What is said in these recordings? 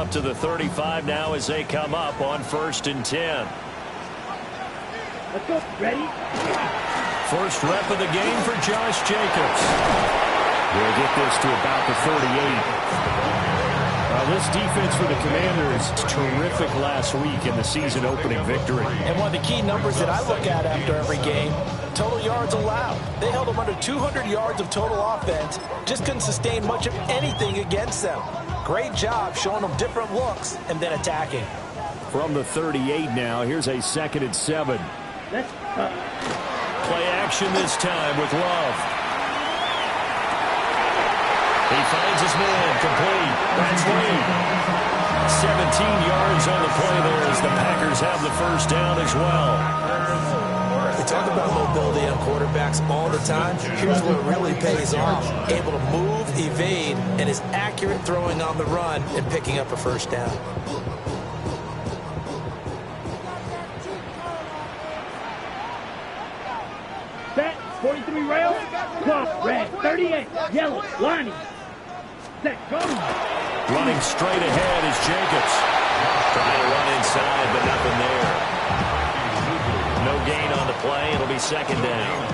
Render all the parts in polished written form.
up to the 35 now as they come up on 1st and 10. Let's go. Ready? First rep of the game for Josh Jacobs. We'll get this to about the 38. This defense for the Commanders, terrific last week in the season-opening victory. And one of the key numbers that I look at after every game, total yards allowed. They held them under 200 yards of total offense, just couldn't sustain much of anything against them. Great job showing them different looks and then attacking. From the 38 now, here's a 2nd and 7. Play action this time with Love. He finds his man, complete. That's Lee. 17 yards on the play there as the Packers have the first down as well. We talk about mobility on quarterbacks all the time. Here's where it really pays off. Able to move, evade, and is accurate throwing on the run and picking up a first down. Set. 43 rail. Clock. Red. 38. Yellow. Lining. Set. Go. Running straight ahead is Jacobs. Trying to run inside, but nothing there. No gain on the play. It'll be 2nd down.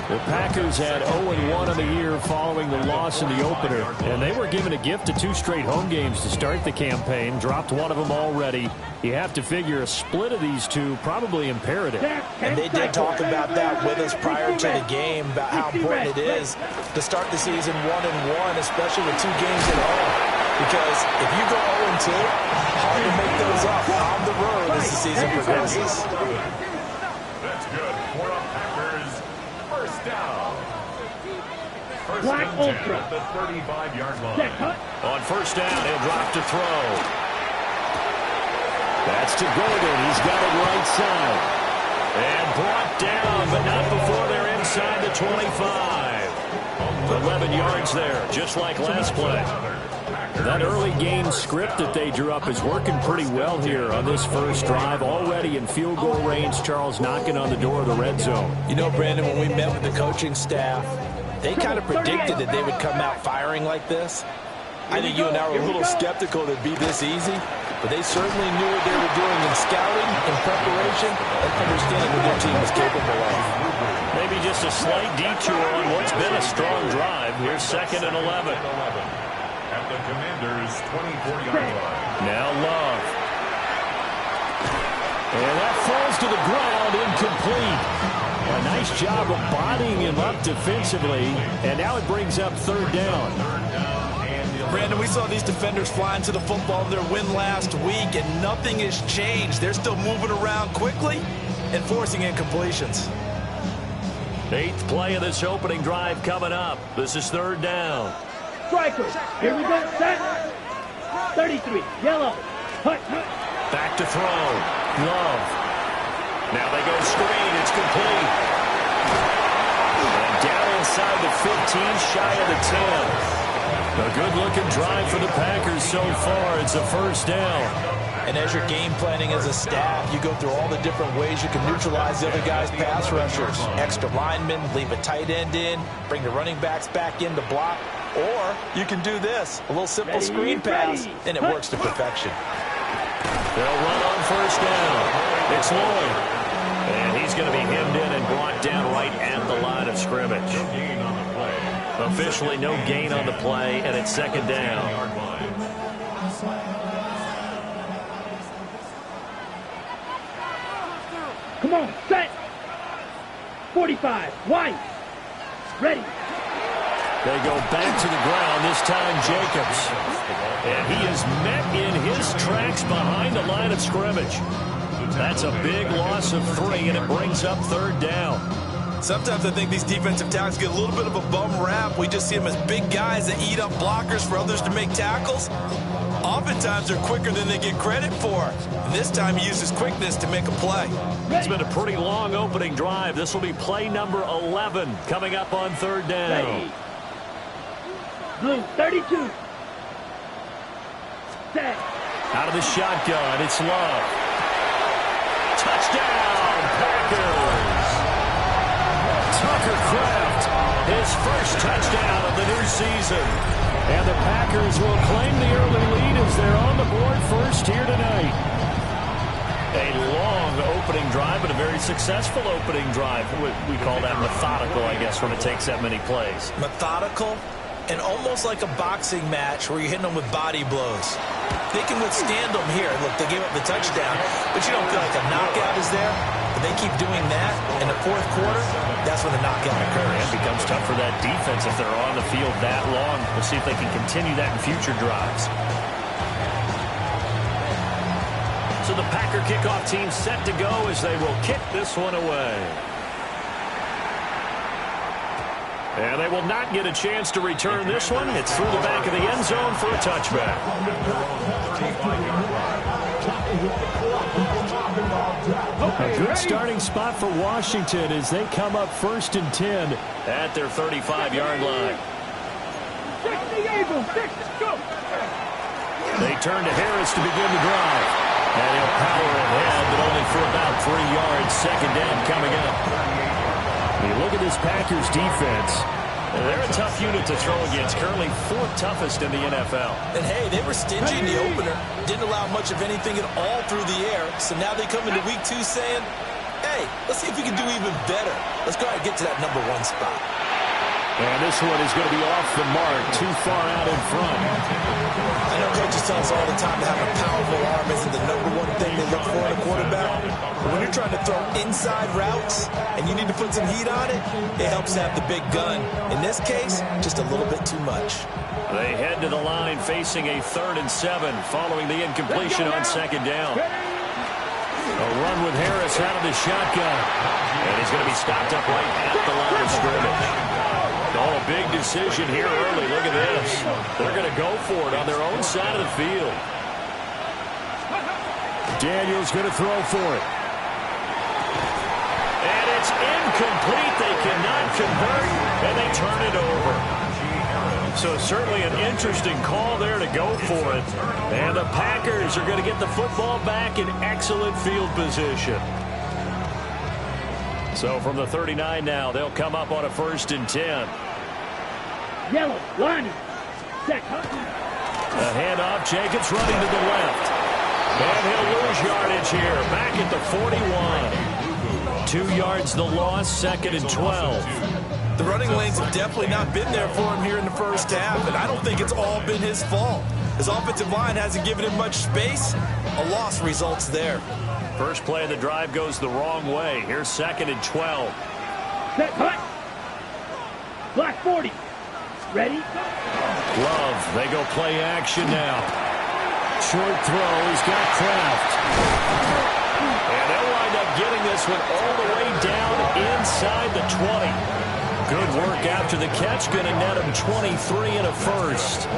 The Packers had 0-1 on the year following the loss in the opener, and they were given a gift of 2 straight home games to start the campaign. Dropped one of them already. You have to figure a split of these two probably imperative. And they did talk about that with us prior to the game, about how important it is to start the season 1-1, especially with 2 games at home. Because if you go 0-2, hard to make those up on the road as the season progresses. That's good for the Packers. First down. Black Ultra. The 35-yard line. On 1st down, he'll drop to throw. That's to Gordon. He's got it right side. And brought down, but not before they're inside the 25. 11 yards there, just like last play. That early game script that they drew up is working pretty well here on this first drive. Already in field goal range, Charles knocking on the door of the red zone. You know, Brandon, when we met with the coaching staff, they kind of predicted that they would come out firing like this. I think you and I were a little skeptical that it'd be this easy, but they certainly knew what they were doing in scouting, in preparation, and understanding what their team was capable of. Maybe just a slight detour on what's been a strong drive. Here's 2nd and 11. At the Commanders' 24-yard line. Now Love. And that falls to the ground, incomplete. A nice job of bodying him up defensively, and now it brings up 3rd down. Brandon, we saw these defenders flying to the football in their win last week, and nothing has changed. They're still moving around quickly and forcing incompletions. 8th play of this opening drive coming up. This is 3rd down. Strikers. Here we go. Set. 33. Yellow. Hut, hut. Back to throw. Love. Now they go screen. It's complete. And down inside the 15, shy of the 10. A good-looking drive for the Packers so far. It's a 1st down. And as you're game planning as a staff, you go through all the different ways you can neutralize the other guy's pass rushers. Extra linemen, leave a tight end in, bring the running backs back in to block. Or you can do this, a little simple screen pass, and it works to perfection. They'll run on 1st down. It's Lloyd. And he's going to be hemmed in and brought down right at the line of scrimmage. Officially no gain on the play, and it's 2nd down. Come on, set. 45. White. Ready. They go back to the ground, this time Jacobs. And he is met in his tracks behind the line of scrimmage. That's a big loss of 3, and it brings up 3rd down. Sometimes I think these defensive tackles get a little bit of a bum rap. We just see them as big guys that eat up blockers for others to make tackles. Oftentimes they're quicker than they get credit for. And this time he uses quickness to make a play. It's been a pretty long opening drive. This will be play number 11 coming up on 3rd down. Ready. Blue, 32. Set. Out of the shotgun, it's Love. Touchdown, Packers. Tucker Kraft, his first touchdown of the new season. And the Packers will claim the early lead as they're on the board first here tonight. A long opening drive, but a very successful opening drive. We call that methodical, I guess, when it takes that many plays. Methodical and almost like a boxing match where you're hitting them with body blows. They can withstand them here. Look, they gave up the touchdown, but you don't feel like a knockout is there. But they keep doing that in the fourth quarter, that's when the knockout occurs. It becomes tough for that defense if they're on the field that long. We'll see if they can continue that in future drives. So the Packer kickoff team set to go as they will kick this one away. And they will not get a chance to return this one. It's through the back of the end zone for a touchback. A good starting spot for Washington as they come up 1st and 10 at their 35-yard line. They turn to Harris to begin the drive. And he'll power ahead, but only for about 3 yards. Second down coming up. You look at this Packers defense. They're a tough unit to throw against. Currently 4th toughest in the NFL. And, hey, they were stingy in the opener. Didn't allow much of anything at all through the air. So now they come into week 2 saying, hey, let's see if we can do even better. Let's go ahead and get to that number 1 spot. And this one is going to be off the mark, too far out in front. I know coaches tell us all the time to have a powerful arm isn't the number 1 thing they look for in a quarterback. But when you're trying to throw inside routes and you need to put some heat on it, it helps to have the big gun. In this case, just a little bit too much. They head to the line facing a 3rd and 7 following the incompletion on 2nd down. A run with Harris out of the shotgun. And he's going to be stopped up right at the line of scrimmage. Oh, a big decision here early. Look at this. They're going to go for it on their own side of the field. Daniels going to throw for it. And it's incomplete. They cannot convert, and they turn it over. So certainly an interesting call there to go for it. And the Packers are going to get the football back in excellent field position. So from the 39 now, they'll come up on a 1st and 10. Yellow, line, set. A handoff, Jacobs running to the left. And he'll lose yardage here, back at the 41. 2 yards the loss, 2nd and 12. The running lanes have definitely not been there for him here in the first half, and I don't think it's all been his fault. His offensive line hasn't given him much space. A loss results there. First play of the drive goes the wrong way. Here's 2nd and 12. Set, hut. Black 40. Ready? Love, they go play action now. Short throw, he's got Kraft. And they'll wind up getting this one all the way down inside the 20. Good work after the catch, going to net him 23 and a first.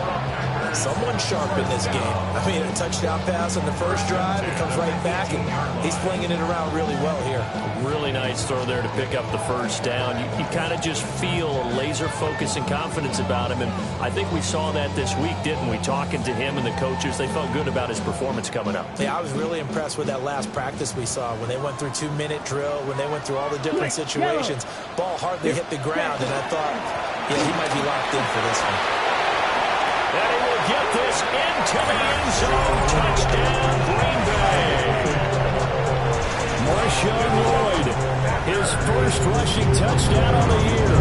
Someone sharp in this game. I mean, a touchdown pass on the first drive, it comes right back, and he's flinging it around really well here. Really nice throw there to pick up the first down. You kind of just feel a laser focus and confidence about him, and I think we saw that this week, didn't we? Talking to him and the coaches, they felt good about his performance coming up. Yeah, I was really impressed with that last practice we saw when they went through 2-minute drill, when they went through all the different situations. Ball hardly hit the ground, and I thought, yeah, he might be locked in for this one. And he will get this into the end zone. Touchdown, Green Bay. Marshawn Lloyd, his first rushing touchdown on the year.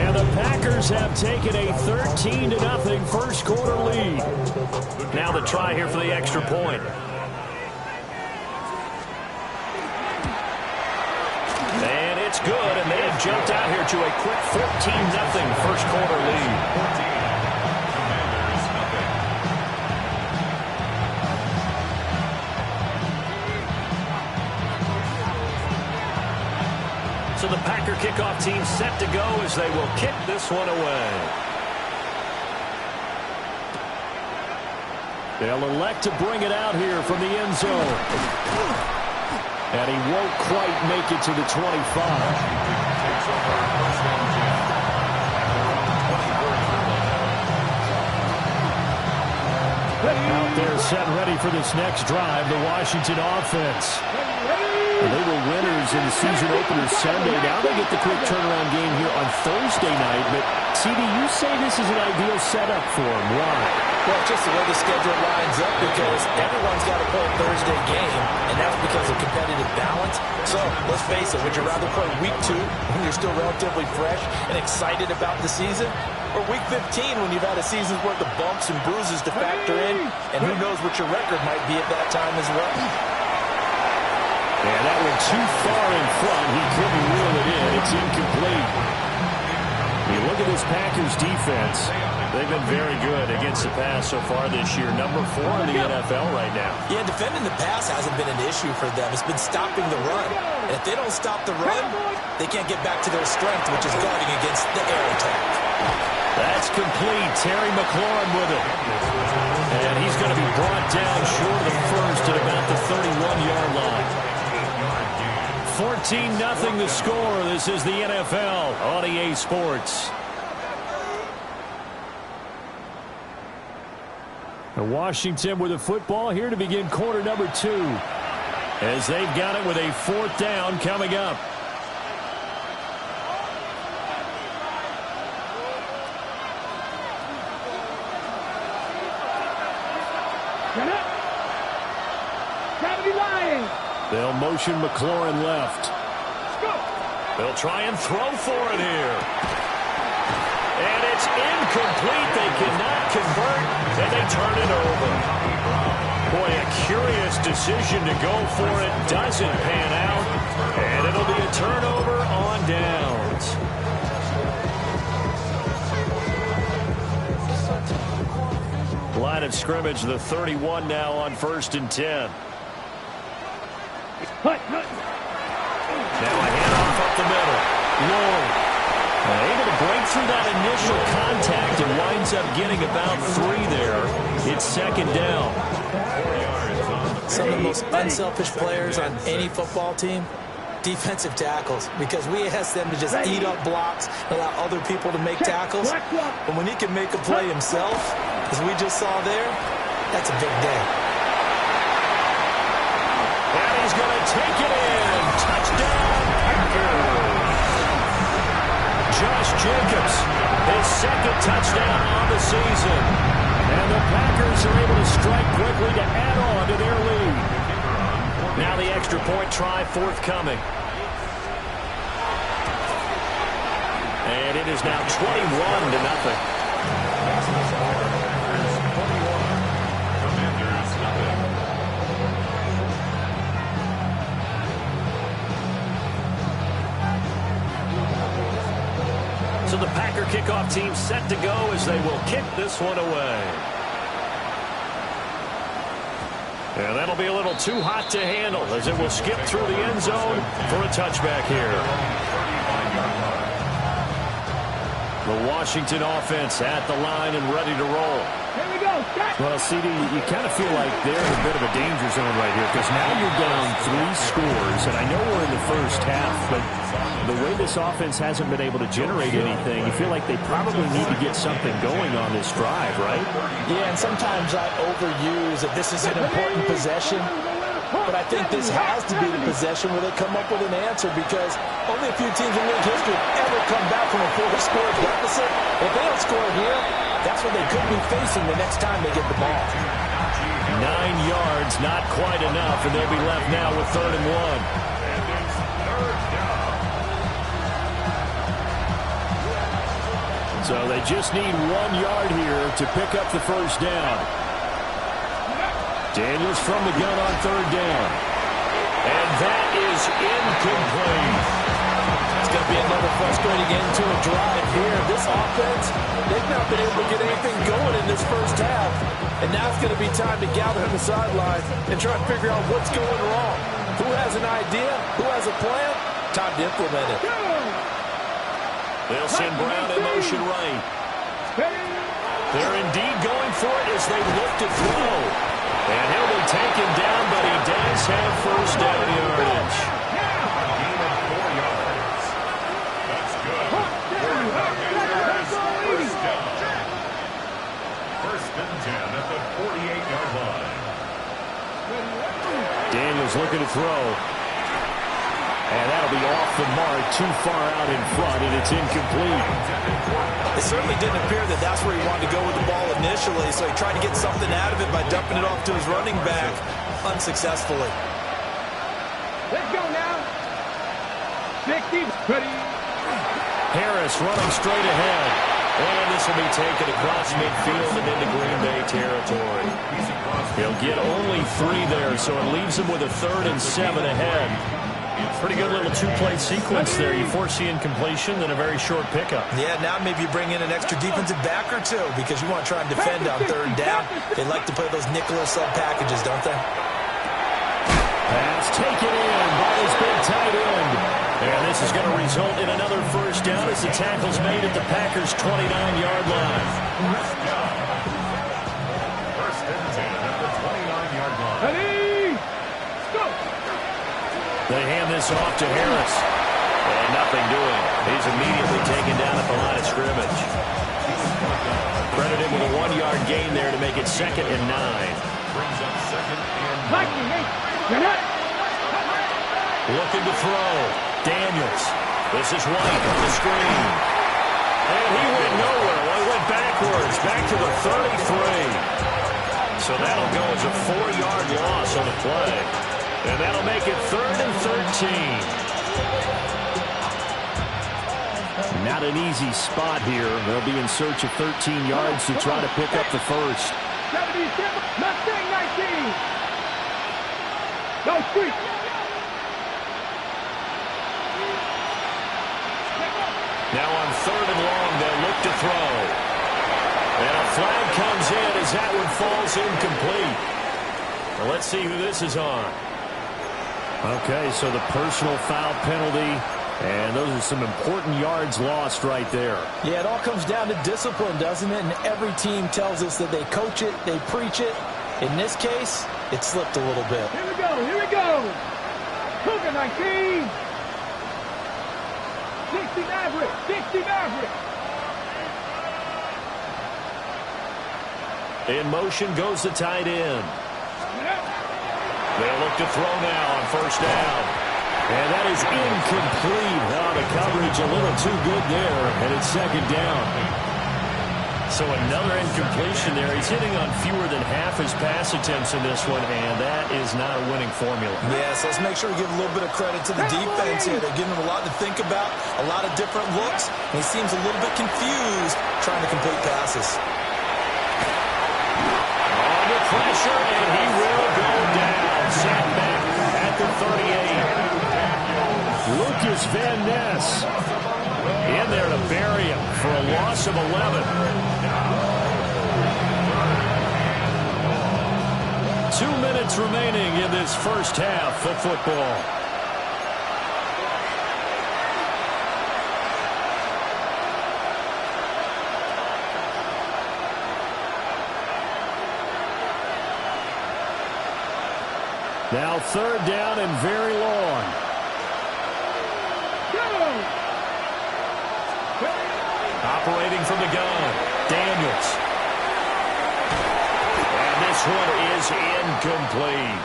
And the Packers have taken a 13-0 first quarter lead. Now the try here for the extra point. And it's good, and they have jumped out here to a quick 14-0 first quarter lead. So the Packer kickoff team set to go as they will kick this one away. They'll elect to bring it out here from the end zone. And he won't quite make it to the 25. Out there set ready for this next drive, the Washington offense. They were winners in the season opener Sunday. Now they get the quick turnaround game here on Thursday night, but CD, you say this is an ideal setup for him. Why? Well, just the way the schedule lines up, because everyone's got to play a Thursday game, and that's because of competitive balance. So, let's face it, would you rather play week 2 when you're still relatively fresh and excited about the season? Or week 15 when you've had a season's worth of bumps and bruises to factor in, and who knows what your record might be at that time as well? Yeah, that went too far in front. He couldn't reel it in. It's incomplete. You look at this Packers defense. They've been very good against the pass so far this year. Number 4 in the NFL right now. Yeah, defending the pass hasn't been an issue for them. It's been stopping the run. And if they don't stop the run, they can't get back to their strength, which is guarding against the air attack. That's complete. Terry McLaurin with it. And he's going to be brought down short of the first at about the 31-yard line. 14-0 the score. This is the NFL on EA Sports. Washington with the football here to begin quarter number 2. As they've got it with a 4th down coming up. They'll motion McLaurin left. They'll try and throw for it here. And it's incomplete. They cannot convert, and they turn it over. Boy, a curious decision to go for it. Doesn't pan out, and it'll be a turnover on downs. Line of scrimmage, the 31 now on 1st and 10. Now a handoff up the middle. Low. Able to break through that initial contact and winds up getting about 3 there. It's 2nd down. Some of the most unselfish players on any football team, defensive tackles, because we ask them to just eat up blocks, allow other people to make tackles. But when he can make a play himself, as we just saw there, that's a big day. And he's going to take it in. Touchdown, Packers. Josh Jacobs, his 2nd touchdown on the season. And the Packers are able to strike quickly to add on to their lead. Now the extra point try forthcoming. And it is now 21-0. So the Packer kickoff team set to go as they will kick this one away. And that'll be a little too hot to handle as it will skip through the end zone for a touchback here. The Washington offense at the line and ready to roll. Here we go. Well, CD, you kind of feel like they're in a bit of a danger zone right here because now you're down 3 scores, and I know we're in the first half, but the way this offense hasn't been able to generate anything, you feel like they probably need to get something going on this drive, right? Yeah, and sometimes I overuse that this is an important possession, but I think this has to be the possession where they come up with an answer because only a few teams in league history have ever come back from a 4-score deficit. If they don't score here, that's what they could be facing the next time they get the ball. 9 yards, not quite enough, and they'll be left now with 3rd and 1. So they just need 1 yard here to pick up the first down. Daniels from the gun on 3rd down. And that is incomplete. It's going to be another frustrating end to a drive here. This offense, they've not been able to get anything going in this first half. And now it's going to be time to gather on the sidelines and try to figure out what's going wrong. Who has an idea? Who has a plan? Time to implement it. They'll send Brown in motion right. They're indeed going for it as they look to throw. And he'll be taken down, but he does have first down yardage. Gain of 4 yards. That's good. First down. 1st and 10 at the 48-yard line. Daniels looking to throw. And that'll be off the mark, too far out in front, and it's incomplete. It certainly didn't appear that that's where he wanted to go with the ball initially, so he tried to get something out of it by dumping it off to his running back unsuccessfully. Let's go now. 60, ready. Harris running straight ahead. And this will be taken across midfield and into Green Bay territory. He'll get only 3 there, so it leaves him with a 3rd and 7 ahead. Pretty good little two-play sequence there. You force the incompletion, then a very short pickup. Yeah, now maybe you bring in an extra defensive back or two because you want to try and defend on 3rd down. They like to play those nickel sub packages, don't they? Pass taken in by his big tight end. And this is going to result in another first down as the tackle's made at the Packers' 29-yard line. First and 10 at the 29-yard line. Ready. Go. They hand this off to Harris. And nothing doing. He's immediately taken down at the line of scrimmage. Credit him with a 1-yard gain there to make it 2nd and 9. Brings up 2nd and 9. Mikey, hey, you're not. Looking to throw. Daniels. This is White on the screen. And he went nowhere. Well, he went backwards. Back to the 33. So that'll go as a 4-yard loss on the play. And that'll make it 3rd and 13. Not an easy spot here. They'll be in search of 13 yards to try to pick up the first. 77, Mustang 19. Go street. Now on 3rd and long, they'll look to throw. And a flag comes in as that one falls incomplete. Well, let's see who this is on. Okay, so the personal foul penalty, and those are some important yards lost right there. Yeah, it all comes down to discipline, doesn't it? And every team tells us that they coach it, they preach it. In this case, it slipped a little bit. Here we go, here we go. Cougar 19. 60 Maverick, 60 Maverick. In motion goes the tight end. They'll look to throw now on 1st down. And that is incomplete. Oh, the coverage a little too good there, and it's 2nd down. So another incompletion there. He's hitting on fewer than half his pass attempts in this one, and that is not a winning formula. Yeah, so let's make sure we give a little bit of credit to the defense here. They're giving him a lot to think about, a lot of different looks, and he seems a little bit confused trying to complete passes. Under pressure, and he will go down. Sat back at the 38. Lucas Van Ness In there to bury him for a loss of 11. 2 minutes remaining in this first half of football. Now 3rd down and very long. Operating from the gun, Daniels. And this one is incomplete.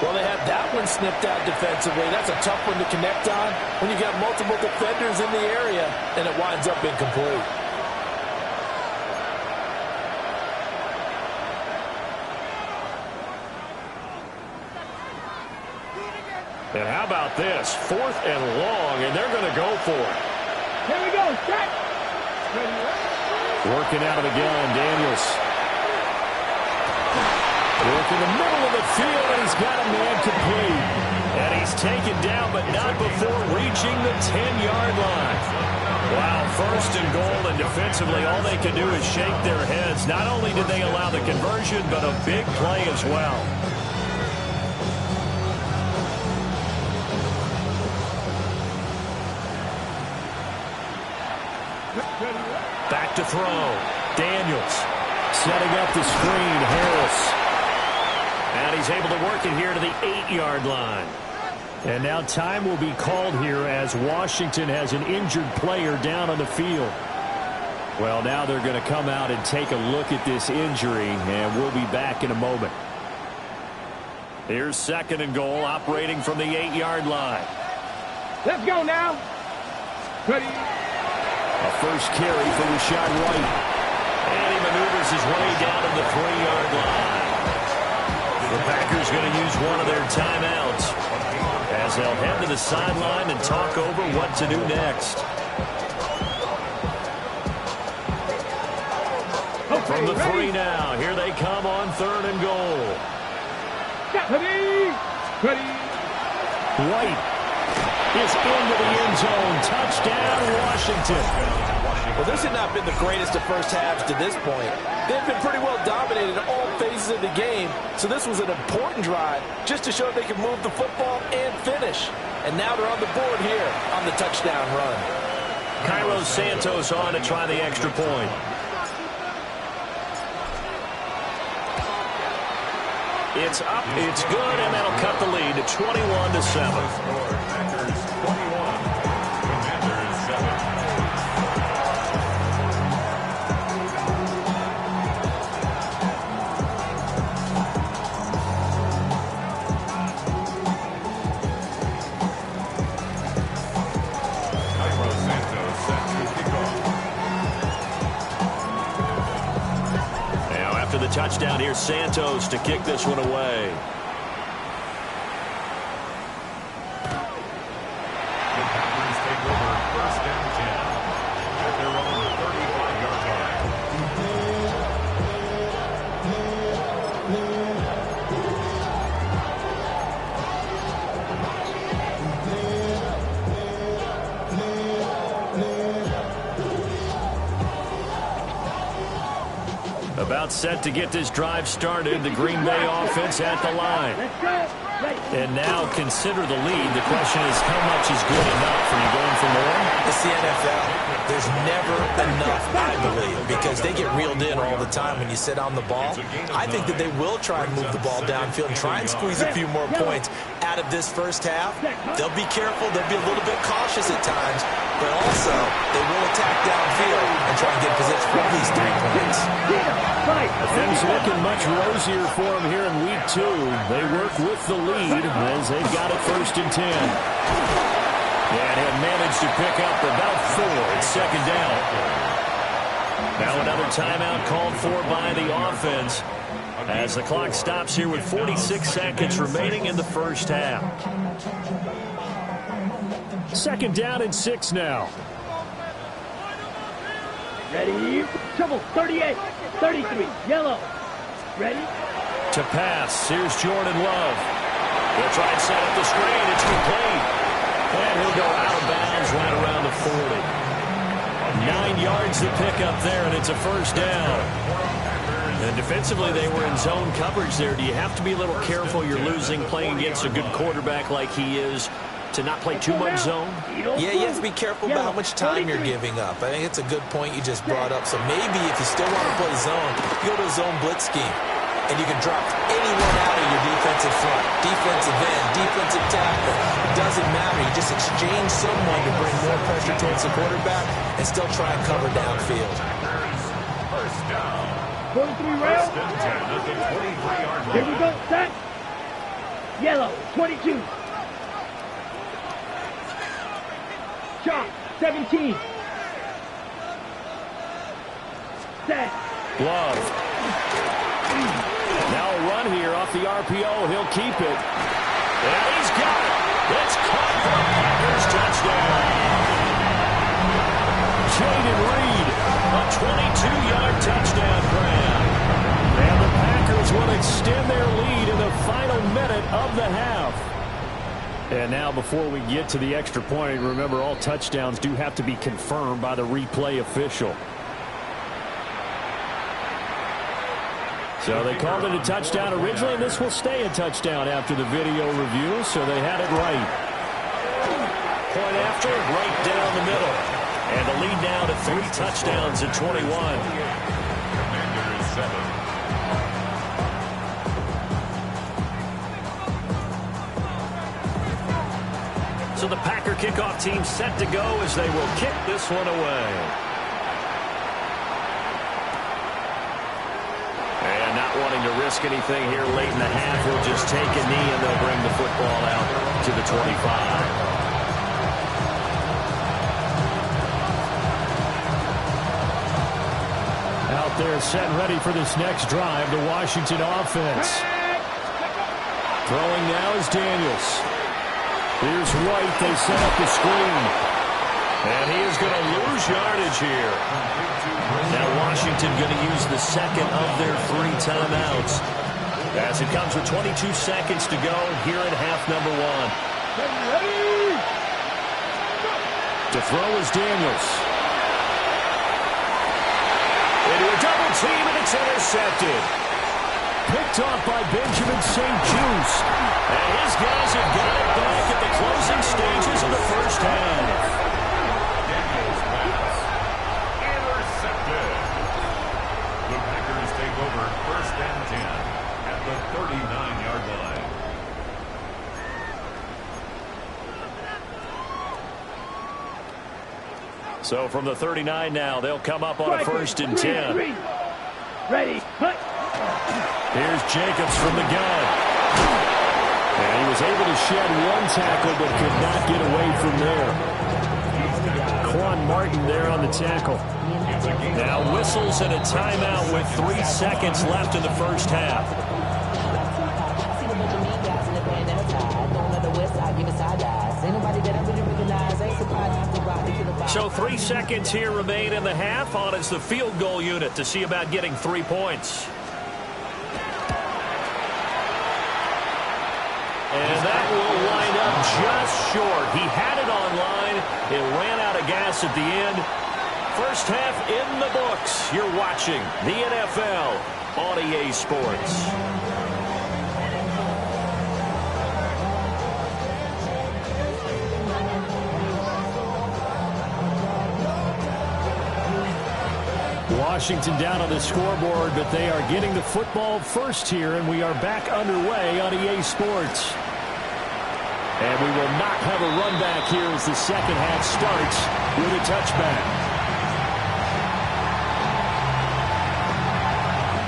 Well, they had that one snipped out defensively. That's a tough one to connect on when you got multiple defenders in the area, and it winds up incomplete. And how about this? 4th and long, and they're going to go for it. Here we go, set. Working out of the gun, Daniels. Work in the middle of the field, and he's got a man complete. And he's taken down, but not before reaching the 10-yard line. Wow, 1st and goal, and defensively, all they can do is shake their heads. Not only did they allow the conversion, but a big play as well. Back to throw. Daniels Setting up the screen, Harris. And he's able to work it here to the 8-yard line. And now time will be called here as Washington has an injured player down on the field. Well, now they're going to come out and take a look at this injury, and we'll be back in a moment. Here's 2nd and goal, operating from the 8-yard line. Let's go now. Ready. A first carry for Rachaad White. And he maneuvers his way down to the 3-yard line. The Packers going to use one of their timeouts as they'll head to the sideline and talk over what to do next. From the 3 now, here they come on 3rd and goal. Ready. White is into the end zone. Touchdown, Washington. Well, this had not been the greatest of first halves to this point. They've been pretty well dominated in all phases of the game, so this was an important drive just to show they can move the football and finish. And now they're on the board here on the touchdown run. Cairo Santos on to try the extra point. It's up, it's good, and that'll cut the lead to 21-7. Packers 21, Commanders 7. Cairo Santos set to kick off. Now after the touchdown, here's Santos to kick this one away. The Packers take over 1st and 10 at their own 35-yard line. About set to get this drive started. The Green Bay offense at the line. Let's go. Ready. And now consider the lead. The question is, how much is good enough? Are you going for more? It's the NFL. There's never enough, I believe, because they get reeled in all the time when you sit on the ball. I think that they will try and move the ball downfield and try and squeeze a few more points out of this first half. They'll be careful. They'll be a little bit cautious at times, but also they will attack downfield and try and get position for at least 3 points. Things looking much rosier for them here in week 2. They work with the lead as they've got it 1st and 10. And have managed to pick up about 4 at 2nd down. Now another timeout called for by the offense as the clock stops here with 46 seconds remaining in the first half. 2nd down and 6 now. Ready. Trouble. 38. 33. Yellow. Ready. To pass. Here's Jordan Love. He'll try and set up the screen. It's complete. And he'll go out of bounds right around the 40. 9 yards to pick up there, and it's a 1st down. And defensively, they were in zone coverage there. Do you have to be a little careful? You're losing, playing against a good quarterback like he is, to not play too much zone? Yeah, you have to be careful about how much time you're giving up. I think it's a good point you just brought up. So maybe if you still want to play zone, you go to a zone blitz scheme. And you can drop anyone out of your defensive front, defensive end, defensive tackle. It doesn't matter. You just exchange someone to bring more pressure towards the quarterback and still try and cover downfield. First down. 43 rail. 1st and 10 at the 23-yard line. Here we go. Set. Yellow. 22. Chop. 17. Set. Love. Now a run here off the RPO. He'll keep it. And he's got it. It's caught for a Packers touchdown. Jaden Reed, a 22-yard touchdown grab. And the Packers will extend their lead in the final minute of the half. And now before we get to the extra point, remember all touchdowns do have to be confirmed by the replay official. So they called it a touchdown originally, and this will stay a touchdown after the video review, so they had it right. Point after, right down the middle. And the lead now to 3 touchdowns at 21. Commanders 7. So the Packer kickoff team set to go as they will kick this one away. wanting to risk anything here late in the half. He'll just take a knee, and they'll bring the football out to the 25. Out there set ready for this next drive, the Washington offense. Throwing now is Daniels. Here's White. They set up the screen. And he is going to lose yardage here. Now Washington going to use the second of their 3 timeouts. As it comes with 22 seconds to go here in half number 1. To throw is Daniels. Into a double team, and it's intercepted. Picked off by Benjamin St-Juste. And his guys have got it back at the closing stages of the first half. Daniels pass. Intercepted. The Packers take over 1st and 10 at the 39-yard line. So from the 39 now, they'll come up on a 1st and 10. Ready. Hunt. Here's Jacobs from the gun. And he was able to shed 1 tackle, but could not get away from there. Quan Martin there on the tackle. Now whistles and a timeout with 3 seconds left in the first half. So 3 seconds here remain in the half. On is the field goal unit to see about getting 3 points. And that will wind up just short. He had it on line. It ran out of gas at the end. First half in the books. You're watching the NFL on EA Sports. Washington down on the scoreboard, but they are getting the football first here, and we are back underway on EA Sports. And we will not have a run back here as the second half starts with a touchback.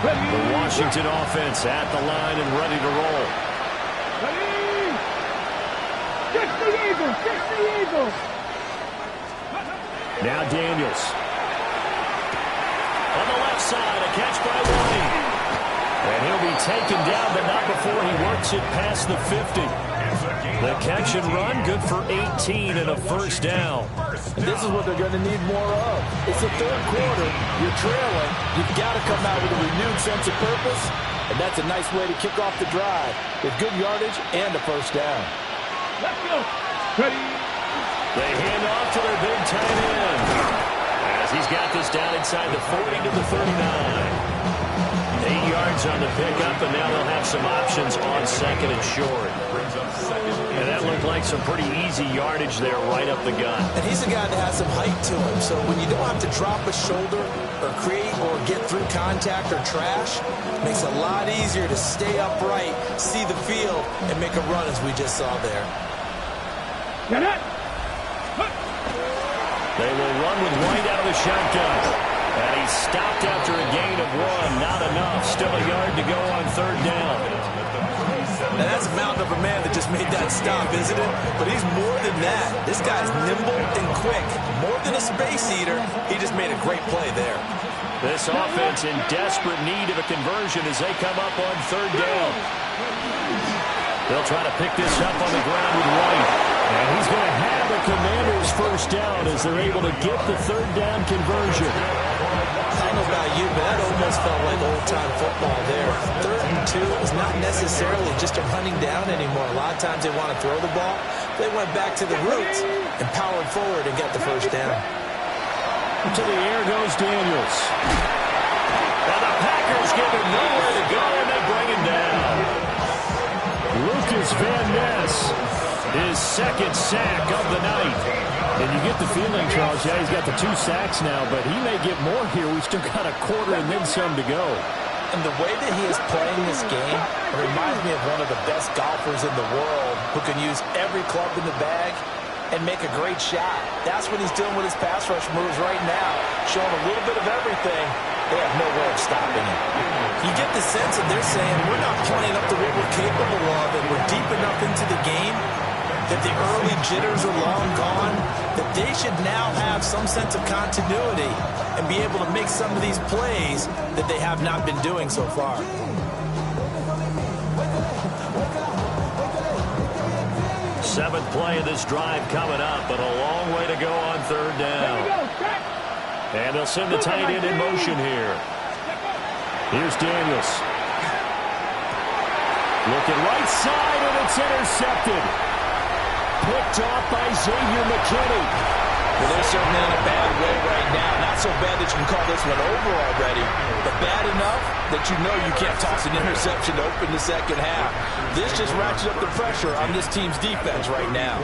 The Washington offense at the line and ready to roll. Ready. Fix the Eagles. Fix the Eagles. Now Daniels. On the left side, a catch by White. And he'll be taken down, but not before he works it past the 50. The catch and run, good for 18 and a first down. And this is what they're going to need more of. It's the 3rd quarter. You're trailing. You've got to come out with a renewed sense of purpose. And that's a nice way to kick off the drive with good yardage and a first down. Let's go. Ready. They hand off to their big tight end. As he's got this down inside the 40 to the 39. 8 yards on the pickup, and now they'll have some options on 2nd and short. And that looked like some pretty easy yardage there right up the gut. And he's a guy that has some height to him, so when you don't have to drop a shoulder or create or get through contact or trash, it makes it a lot easier to stay upright, see the field, and make a run as we just saw there. Get it. They will run with White out of the shotgun. And he stopped after a gain of 1. Not enough. Still a yard to go on 3rd down. And that's a mountain of a man that just made that stop, isn't it? But he's more than that. This guy's nimble and quick. More than a space eater, he just made a great play there. This offense in desperate need of a conversion as they come up on 3rd down. They'll try to pick this up on the ground with White. And he's going to have the Commanders' first down as they're able to get the 3rd down conversion. I don't know about you, but that almost felt like old-time football there. 3rd and 2 is not necessarily just a running down anymore. A lot of times they want to throw the ball. They went back to the roots and powered forward and got the first down. To the air goes Daniels. And the Packers give him nowhere to go, and they bring him down. Lucas Van Ness, his 2nd sack of the night. And you get the feeling, Charles, yeah, he's got the 2 sacks now, but he may get more here. We've still got a quarter and then some to go. And the way that he is playing this game reminds me of one of the best golfers in the world who can use every club in the bag and make a great shot. That's what he's doing with his pass rush moves right now, showing a little bit of everything They have no way of stopping him. You get the sense that they're saying, we're not playing up to what we're capable of, and we're deep enough into the game that the early jitters are long gone, that they should now have some sense of continuity and be able to make some of these plays that they have not been doing so far. Seventh play of this drive coming up, but a long way to go on third down. And they'll send the tight end in motion here. Here's Daniels. Looking right side, and it's intercepted. Picked off by Xavier McKinney. Well, they're certainly in a bad way right now. Not so bad that you can call this one over already, but bad enough that you know you can't toss an interception to open the second half. This just ratchets up the pressure on this team's defense right now.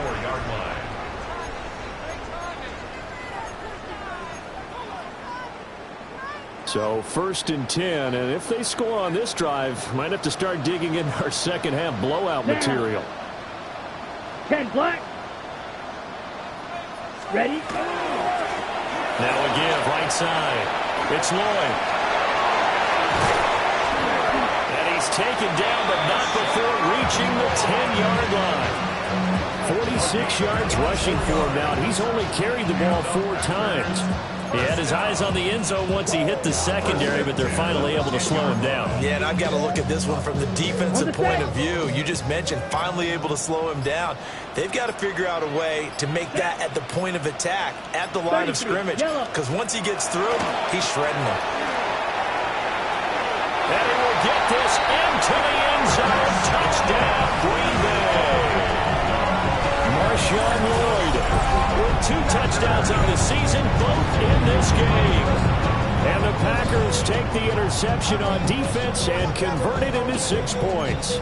So 1st and 10, and if they score on this drive, might have to start digging in our second half blowout material. 10 black. Ready? Now a give, right side. It's Lloyd. And he's taken down, but not before reaching the 10-yard line. 46 yards rushing for him now. He's only carried the ball 4 times. He had his eyes on the end zone once he hit the secondary, but they're finally able to slow him down. Yeah, and I've got to look at this one from the defensive point of view. You just mentioned finally able to slow him down. They've got to figure out a way to make that at the point of attack, at the line of scrimmage, because once he gets through, he's shredding them. And he will get this into the end zone. Touchdown, Green Bay. Marshawn Lloyd with 2 touchdowns on the season, both in this game. And the Packers take the interception on defense and convert it into 6 points.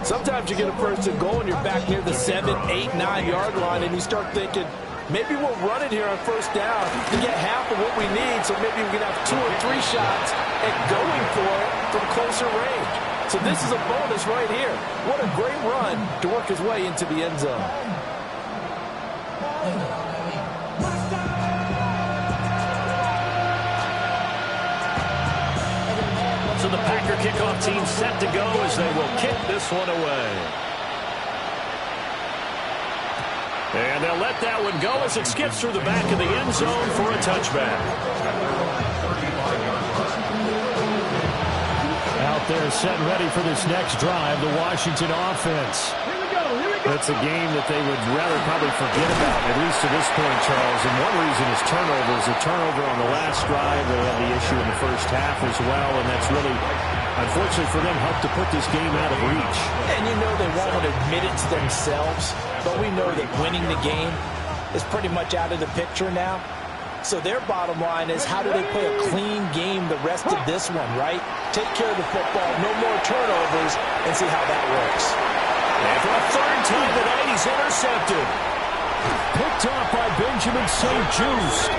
Sometimes you get a first and goal and you're back near the 7, 8, 9-yard line, and you start thinking, maybe we'll run it here on first down to get half of what we need, so maybe we can have 2 or 3 shots at going for it from closer range. So this is a bonus right here. What a great run to work his way into the end zone. So the Packer kickoff team set to go as they will kick this one away. And they'll let that one go as it skips through the back of the end zone for a touchback. Out there set ready for this next drive, the Washington offense. It's a game that they would rather probably forget about, at least to this point, Charles. And one reason is turnovers. A turnover on the last drive. They had the issue in the first half as well, and that's really, unfortunately for them, helped to put this game out of reach. And you know they won't admit it to themselves, but we know that winning the game is pretty much out of the picture now. So their bottom line is, how do they play a clean game the rest of this one, right? Take care of the football, no more turnovers, and see how that works. And for a 3rd time tonight, he's intercepted. Picked off by Benjamin St-Juste.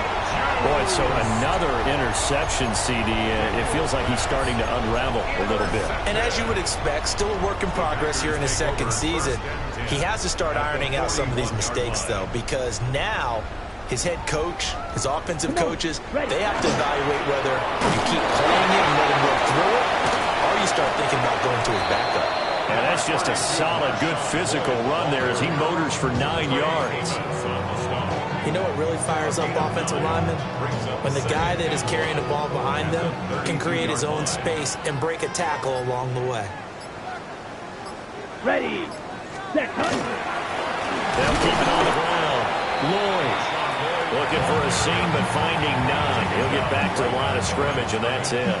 Boy, so another interception, CD. It feels like he's starting to unravel a little bit. And as you would expect, still a work in progress here in his 2nd season. He has to start ironing out some of these mistakes, though, because now his head coach, his offensive coaches, they have to evaluate whether you keep playing it and let him work through it, or you start thinking about going to his backup. And that's just a solid, good physical run there as he motors for 9 yards. You know what really fires up offensive linemen? When the guy that is carrying the ball behind them can create his own space and break a tackle along the way. Ready. Set. They'll keep it on the ground. Lloyd looking for a seam, but finding none. He'll get back to the line of scrimmage, and that's it.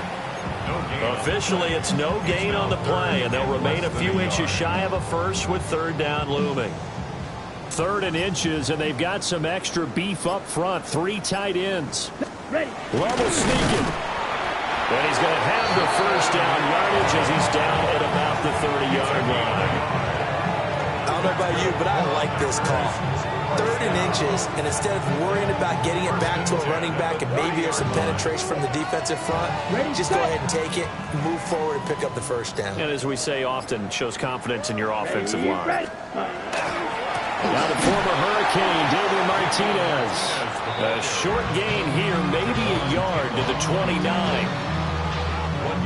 Officially, it's no gain on the play, and they'll remain a few inches shy of a first with 3rd down looming. 3rd and inches, and they've got some extra beef up front. 3 tight ends. Ready. Level sneaking. And he's going to have the first down yardage as he's down at about the 30-yard line. I don't know about you, but I like this call. 3rd and inches, and instead of worrying about getting it back to a running back and maybe there's some penetration from the defensive front, just go ahead and take it, move forward, and pick up the first down. And as we say often, shows confidence in your offensive line. Ready. Now the former Hurricane, David Martinez. A short gain here, maybe a yard to the 29.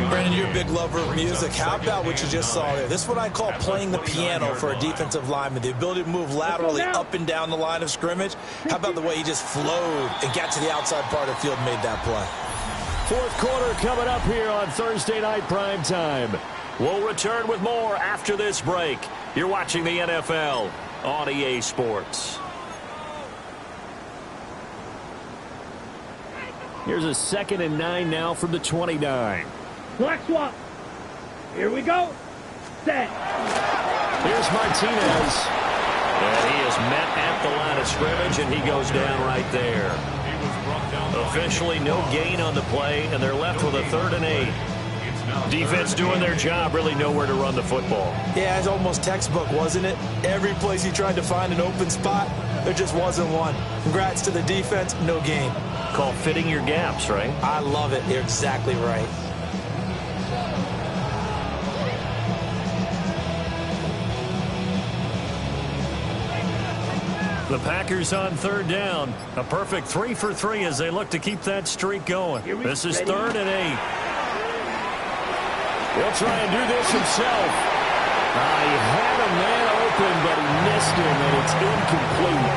Brandon, you're a big lover of music. How about what you just saw there? This is what I call playing the piano for a defensive lineman. The ability to move laterally up and down the line of scrimmage. How about the way he just flowed and got to the outside part of the field and made that play? Fourth quarter coming up here on Thursday Night Prime Time. We'll return with more after this break. You're watching the NFL on EA Sports. Here's a 2nd and 9 now from the 29. Black swap. Here we go. Set. Here's Martinez. And he is met at the line of scrimmage, and he goes down right there. Officially no gain on the play, and they're left with a 3rd and 8. Defense doing their job, really nowhere to run the football. Yeah, it's almost textbook, wasn't it? Every place he tried to find an open spot, there just wasn't one. Congrats to the defense, no gain. Called fitting your gaps, right? I love it. You're exactly right. The Packers on 3rd down. A perfect 3 for 3 as they look to keep that streak going. This is 3rd and 8. He'll try and do this himself. He had a man open, but he missed him, and it's incomplete.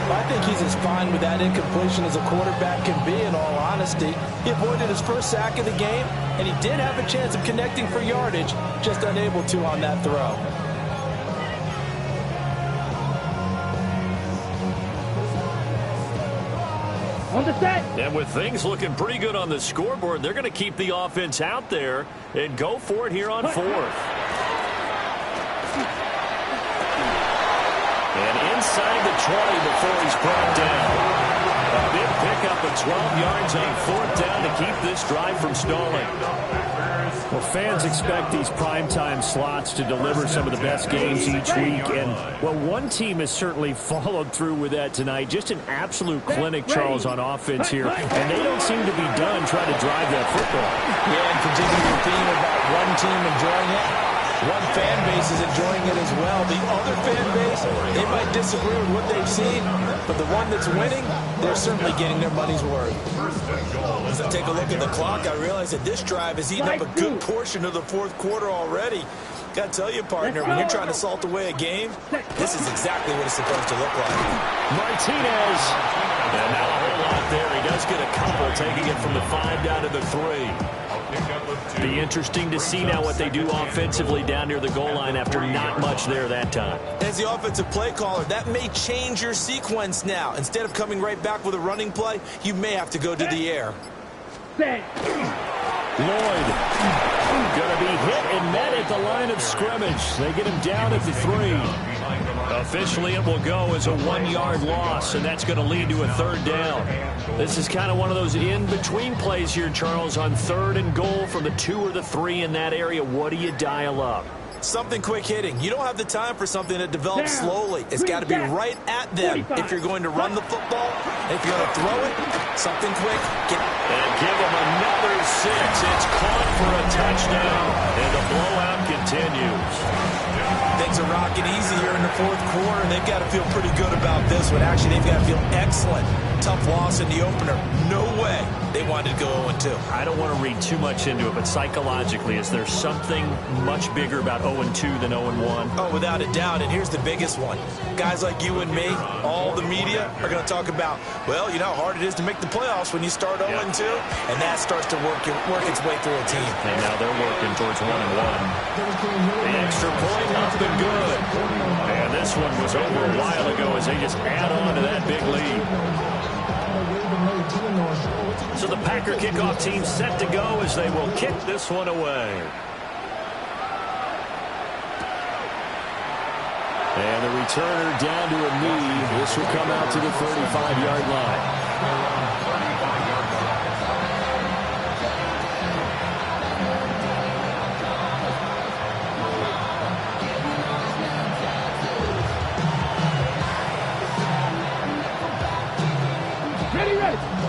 I think he's as fine with that incompletion as a quarterback can be, in all honesty. He avoided his first sack of the game, and he did have a chance of connecting for yardage, just unable to on that throw. On the set. And with things looking pretty good on the scoreboard, they're going to keep the offense out there and go for it here on 4th. And inside the 20 before he's brought down. A big pickup of 12 yards on 4th down to keep this drive from stalling. Well, fans expect these primetime slots to deliver some of the best games each week. And, well, one team has certainly followed through with that tonight. Just an absolute clinic, Charles, on offense here. And they don't seem to be done trying to drive that football. Yeah, and continuing the theme about one team enjoying it. One fan base is enjoying it as well. The other fan base, they might disagree with what they've seen, but the one that's winning, they're certainly getting their money's worth. As I take a look at the clock, I realize that this drive has eaten up a good portion of the 4th quarter already. Got to tell you, partner, when you're trying to salt away a game, this is exactly what it's supposed to look like. Martinez. And now a whole lot there. He does get a couple, taking it from the 5 down to the 3. Be interesting to see now what they do offensively down near the goal line after not much there that time. As the offensive play caller, that may change your sequence now. Instead of coming right back with a running play, you may have to go to the air. Set. Lloyd going to be hit and met at the line of scrimmage. They get him down at the 3. Officially, it will go as a 1-yard loss, and that's going to lead to a 3rd down. This is kind of one of those in-between plays here, Charles, on 3rd and goal from the 2 or the 3 in that area. What do you dial up? Something quick hitting. You don't have the time for something that develops slowly. It's got to be right at them if you're going to run the football. If you're going to throw it, something quick. And give them another 6. It's caught for a touchdown, and the blowout continues. Things are rocking easy here in the 4th quarter, and they've got to feel pretty good about this one. Actually, they've got to feel excellent. Tough loss in the opener. No way they wanted to go 0-2. I don't want to read too much into it, but psychologically, is there something much bigger about 0-2 than 0-1? Oh, without a doubt, and here's the biggest one. Guys like you and me, all the media, are going to talk about, well, you know how hard it is to make the playoffs when you start 0-2, and that starts to work its way through a team. And now they're working towards 1-1. The extra point up and good. And this one was over a while ago as they just add on to that big lead. So the Packer kickoff team set to go as they will kick this one away. And the returner down to a knee. This will come out to the 35-yard line. Ready.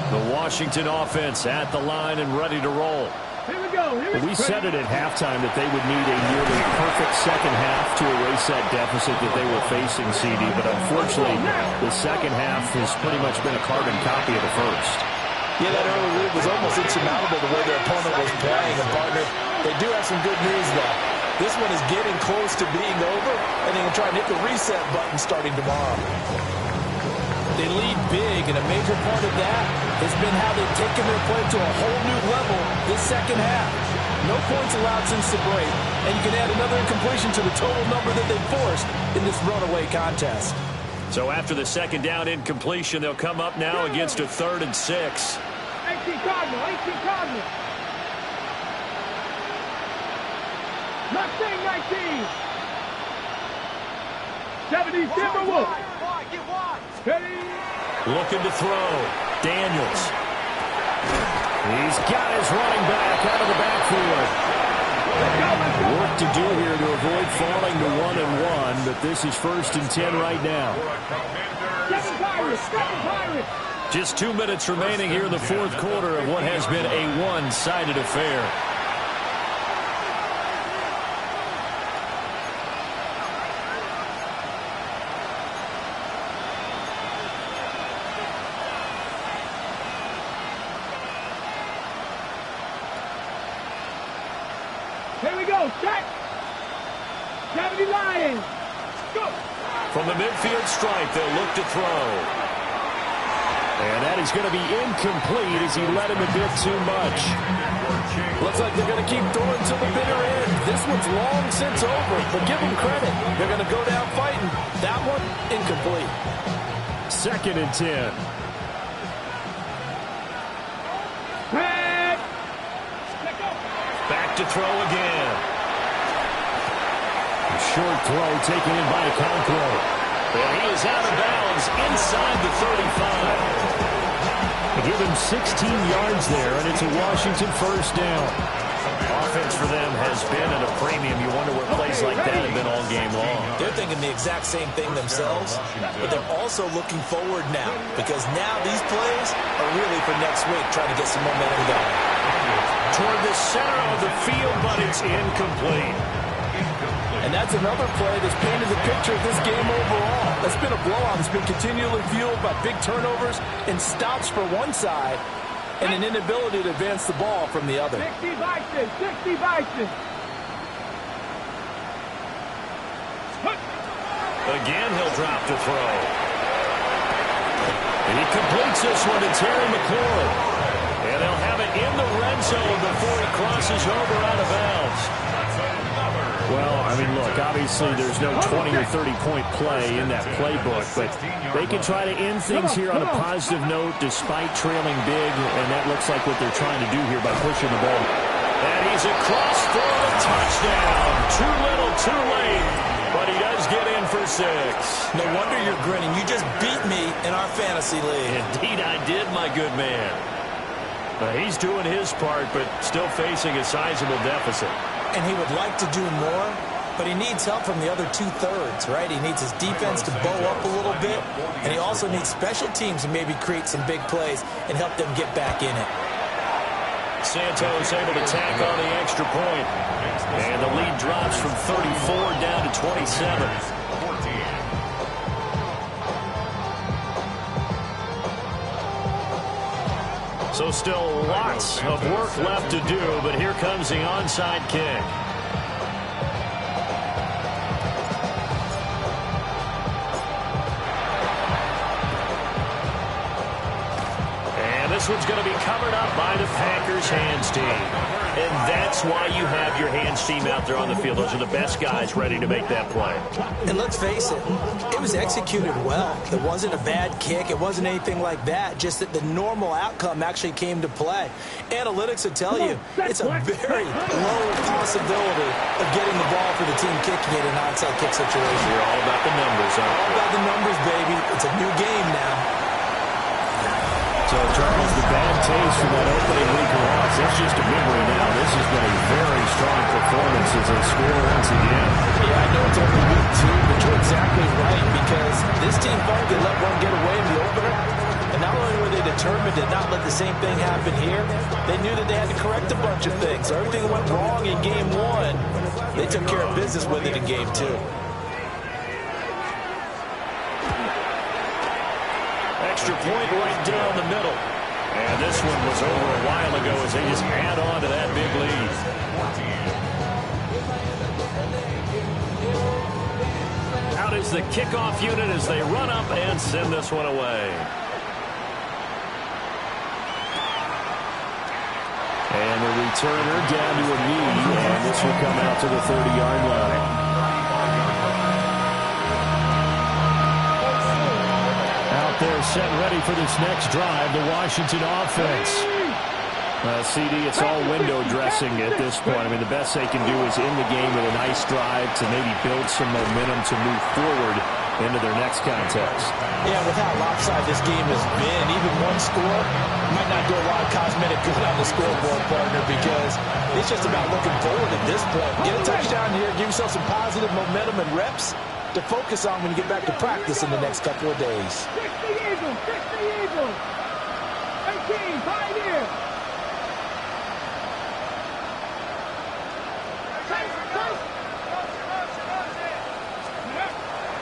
The Washington offense at the line and ready to roll. Here we go. We said it at halftime that they would need a nearly perfect second half to erase that deficit that they were facing, CD. But unfortunately, the second half has pretty much been a carbon copy of the first. Yeah, that early lead was almost insurmountable the way their opponent was playing. And, partner, they do have some good news, though. This one is getting close to being over, and they can try and hit the reset button starting tomorrow. They lead big, and a major part of that has been how they've taken their play to a whole new level this second half. No points allowed since the break, and you can add another incompletion to the total number that they forced in this runaway contest. So after the second down incompletion, they'll come up now against a 3rd and 6. 18 Cardinal, 18 Cardinal. Mustang 19. 70 Timberwolves. Looking to throw. Daniels. He's got his running back out of the backfield. Work to do here to avoid falling to 1-1, but this is 1st and 10 right now. Just 2 minutes remaining here in the 4th quarter of what has been a one-sided affair. Here we go, set. 70 Lions. Go. From the midfield stripe, they'll look to throw. And that is going to be incomplete as he led him a bit too much. Looks like they're going to keep throwing to the bitter end. This one's long since over, but give them credit. They're going to go down fighting. That one, incomplete. 2nd and 10. Back to throw again. A short throw taken in by Okonkwo. And he is out of bounds inside the 35. They give him 16 yards there, and it's a Washington 1st down. Offense for them has been at a premium. You wonder where plays like that have been all game long. They're thinking the exact same thing themselves, but they're also looking forward now, because now these plays are really for next week, trying to get some momentum going. Toward the center of the field, but it's incomplete. And that's another play that's painted the picture of this game overall. That's been a blowout. It's been continually fueled by big turnovers and stops for one side and an inability to advance the ball from the other. 60 Bison, 60 Bison. Again, he'll drop to throw. And he completes this one to Terry McLaurin. And they'll have it in the red zone before he crosses over out of bounds. Well, I mean, look, obviously there's no 20 or 30-point play in that playbook, but they can try to end things here on a positive note despite trailing big, and that looks like what they're trying to do here by pushing the ball. And he's across for a touchdown. Too little, too late, but he does get in for 6. No wonder you're grinning. You just beat me in our fantasy league. Indeed, I did, my good man. He's doing his part, but still facing a sizable deficit. And he would like to do more, but he needs help from the other 2/3, right? He needs his defense to bow up a little bit, and he also needs special teams to maybe create some big plays and help them get back in it. Santos able to tack on the extra point. And the lead drops from 34 down to 27. So still lots of work left to do, but here comes the onside kick. And this one's going to be covered up by the Packers hands team. And that's why you have your hands team out there on the field. Those are the best guys ready to make that play. And let's face it, it was executed well. It wasn't a bad kick. It wasn't anything like that. Just that the normal outcome actually came to play. Analytics will tell you it's a very low possibility of getting the ball for the team kicking it in an onside kick situation. You're all about the numbers, huh? All about the numbers, baby. It's a new game now. So, Charles, the bad taste from that opening week loss, that's just a memory now. This has been a very strong performance as they score once again. Yeah, I know it's only week 2, but you're exactly right, because this team thought they let one get away in the opener, and And not only were they determined to not let the same thing happen here, they knew that they had to correct a bunch of things. So everything that went wrong in game 1, they took care of business with it in game 2. Extra point right down the middle. And this one was over a while ago as they just add on to that big lead. Out is the kickoff unit as they run up and send this one away. And the returner down to a knee, and this will come out to the 30-yard line. Out there set ready for this next drive, the Washington offense. CD, it's all window dressing at this point. I mean, the best they can do is in the game with a nice drive to maybe build some momentum to move forward into their next contest. Yeah, with how lopsided this game has been, even one score might not do a lot of cosmetic good on the scoreboard, partner, because it's just about looking forward at this point. Get a touchdown here, give yourself some positive momentum and reps to focus on when you get back to practice in the next couple of days. 60 Eagles, 60 Eagles. 18, 5 here.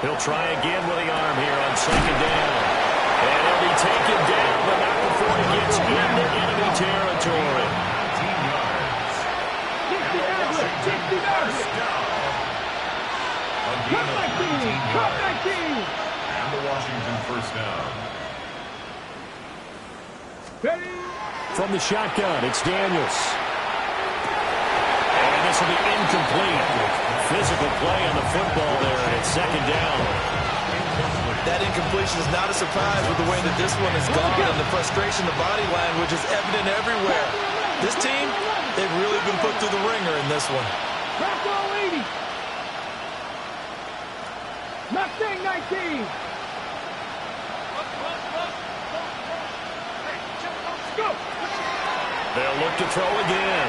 He'll try again with the arm here on second down. And he'll be taken down, but not before he gets into enemy territory. 60 yards. Come back team, come back team. And the Washington first down. Ready? From the shotgun, it's Daniels. And this will be incomplete. Physical play on the football there, and it's second down. That incompletion is not a surprise with the way that this one has gone, and the frustration, the body language is evident everywhere. This team, they've really been put through the ringer in this one. Back all 80. Mustang 19. Go. They'll look to throw again.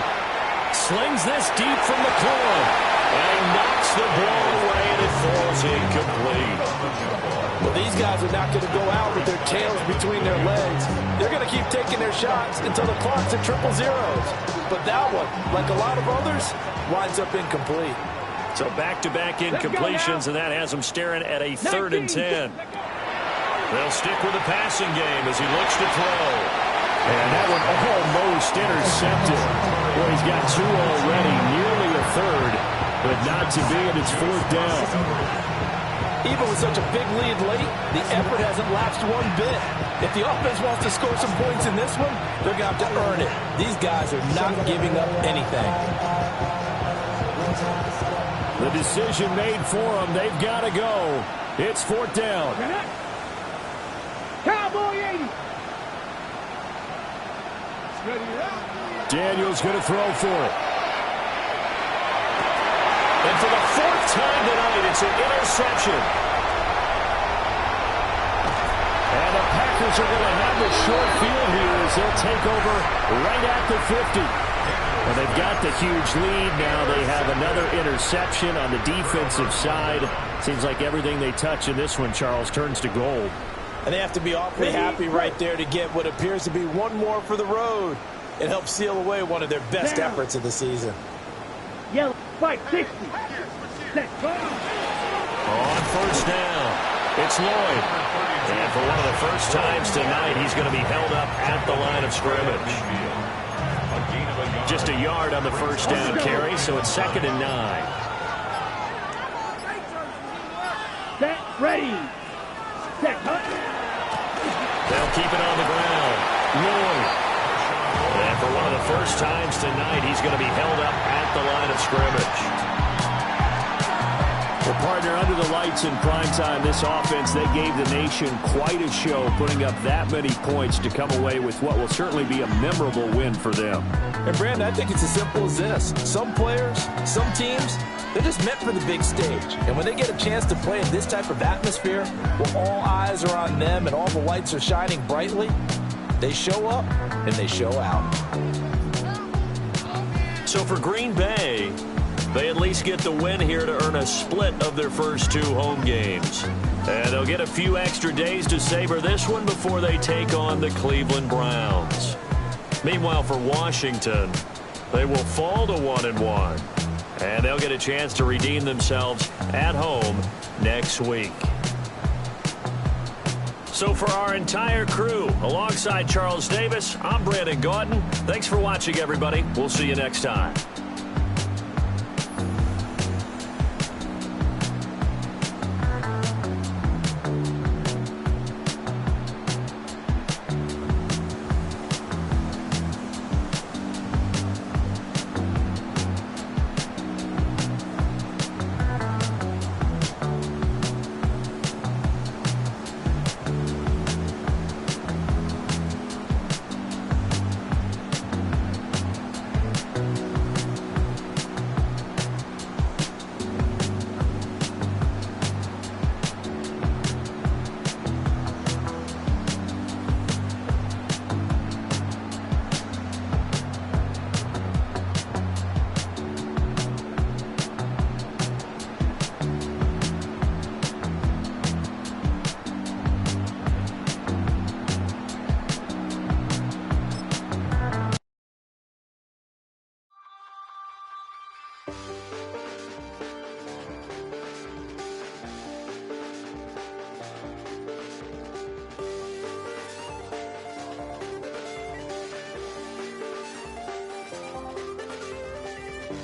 Slings this deep from the corner. And he knocks the ball away, and it falls incomplete. Well, these guys are not going to go out with their tails between their legs. They're going to keep taking their shots until the clock's at triple zeros. But that one, like a lot of others, winds up incomplete. So back-to-back incompletions, and that has them staring at a 3rd and 10. They'll stick with the passing game as he looks to throw. And that one almost intercepted. Boy, he's got 2 already, nearly a third, but not to be, and it's 4th down. Even with such a big lead late, the effort hasn't lapsed one bit. If the offense wants to score some points in this one, they're going to have to earn it. These guys are not giving up anything. The decision made for them. They've got to go. It's 4th down. Cowboy 80. Daniels going to throw for it. And for the 4th time tonight, it's an interception. And the Packers are going to have the short field here as they'll take over right at the 50. Well, they've got the huge lead. Now they have another interception on the defensive side. Seems like everything they touch in this one, Charles, turns to gold. And they have to be awfully happy right there to get what appears to be one more for the road. It helps seal away one of their best efforts of the season. Yellow, fight, 60. Set, On first down, it's Lloyd. And for one of the first times tonight, he's going to be held up at the line of scrimmage. Just a yard on the first down carry, so it's 2nd and 9. Set, ready. Set, They'll keep it on the ground. Lloyd. And for one of the first times tonight, he's going to be held up at the line of scrimmage. Well, partner, under the lights in primetime, this offense, they gave the nation quite a show, putting up that many points to come away with what will certainly be a memorable win for them. And, Brandon, I think it's as simple as this. Some players, some teams, they're just meant for the big stage. And when they get a chance to play in this type of atmosphere, where all eyes are on them and all the lights are shining brightly, they show up and they show out. So for Green Bay, they at least get the win here to earn a split of their first 2 home games. And they'll get a few extra days to savor this one before they take on the Cleveland Browns. Meanwhile, for Washington, they will fall to 1-1. And they'll get a chance to redeem themselves at home next week. So for our entire crew, alongside Charles Davis, I'm Brandon Gaudin. Thanks for watching, everybody. We'll see you next time.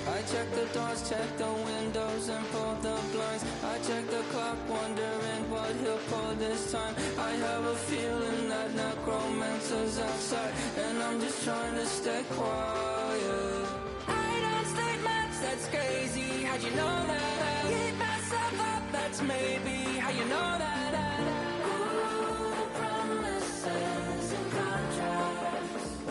I check the doors, check the windows, and pull the blinds. I check the clock, wondering what he'll pull this time. I have a feeling that necromancer's outside, and I'm just trying to stay quiet. I don't sleep much, that's crazy. How'd you know that? Keep myself up, that's maybe how you know that.